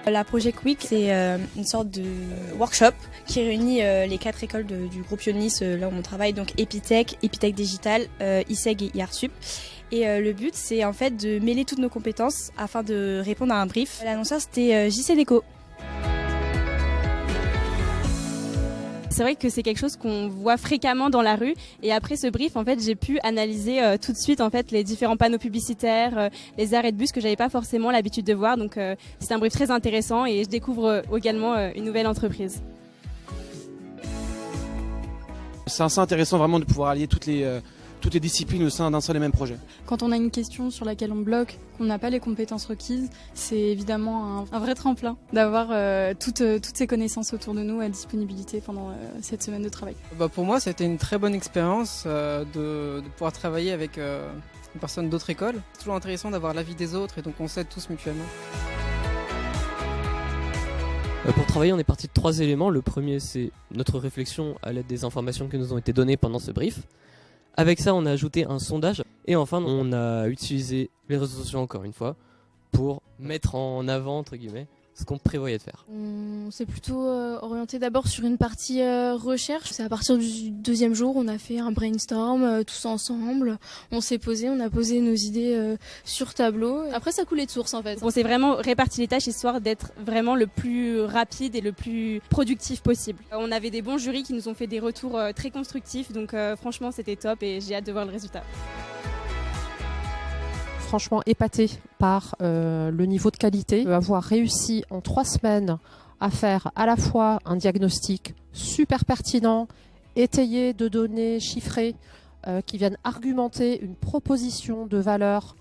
La Project Week, c'est une sorte de workshop qui réunit les 4 écoles du groupe Ionis, là où on travaille, donc Epitech, Epitech Digital, ISEG et IARSUP. Et le but, c'est en fait de mêler toutes nos compétences afin de répondre à un brief. L'annonceur, c'était JC Déco. C'est vrai que c'est quelque chose qu'on voit fréquemment dans la rue, et après ce brief, en fait, j'ai pu analyser tout de suite en fait les différents panneaux publicitaires, les arrêts de bus que j'avais pas forcément l'habitude de voir. Donc c'est un brief très intéressant et je découvre également une nouvelle entreprise. C'est assez intéressant vraiment de pouvoir allier toutes les disciplines au sein d'un seul et même projet. Quand on a une question sur laquelle on bloque, qu'on n'a pas les compétences requises, c'est évidemment un vrai tremplin d'avoir toutes ces connaissances autour de nous à disponibilité pendant cette semaine de travail. Pour moi, c'était une très bonne expérience de pouvoir travailler avec une personne d'autres écoles. C'est toujours intéressant d'avoir l'avis des autres et donc on s'aide tous mutuellement. Pour travailler, on est parti de 3 éléments. Le premier, c'est notre réflexion à l'aide des informations qui nous ont été données pendant ce brief. Avec ça, on a ajouté un sondage. Et enfin, on a utilisé les réseaux sociaux encore une fois pour mettre en avant, entre guillemets, ce qu'on prévoyait de faire. On s'est plutôt orienté d'abord sur une partie recherche. C'est à partir du 2e jour, on a fait un brainstorm tous ensemble. On s'est posé, on a posé nos idées sur tableau. Après, ça coulait de source en fait. On s'est vraiment réparti les tâches histoire d'être vraiment le plus rapide et le plus productif possible. On avait des bons jurys qui nous ont fait des retours très constructifs, donc franchement c'était top et j'ai hâte de voir le résultat. Franchement épaté par le niveau de qualité. Avoir réussi en 3 semaines à faire à la fois un diagnostic super pertinent, étayé de données chiffrées qui viennent argumenter une proposition de valeur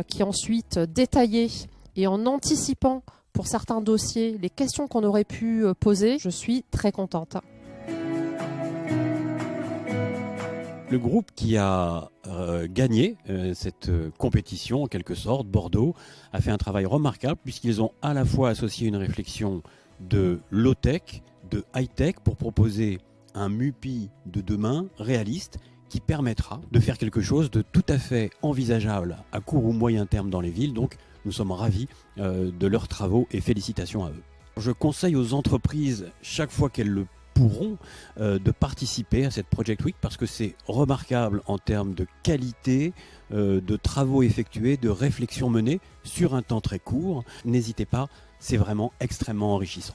qui est ensuite détaillée et en anticipant pour certains dossiers les questions qu'on aurait pu poser, je suis très contente. Le groupe qui a gagné cette compétition, en quelque sorte, Bordeaux, a fait un travail remarquable puisqu'ils ont à la fois associé une réflexion de low-tech, de high-tech pour proposer un MUPI de demain réaliste qui permettra de faire quelque chose de tout à fait envisageable à court ou moyen terme dans les villes. Donc nous sommes ravis de leurs travaux et félicitations à eux. Je conseille aux entreprises, chaque fois qu'elles le pourront, de participer à cette Project Week parce que c'est remarquable en termes de qualité, de travaux effectués, de réflexions menées sur un temps très court. N'hésitez pas, c'est vraiment extrêmement enrichissant.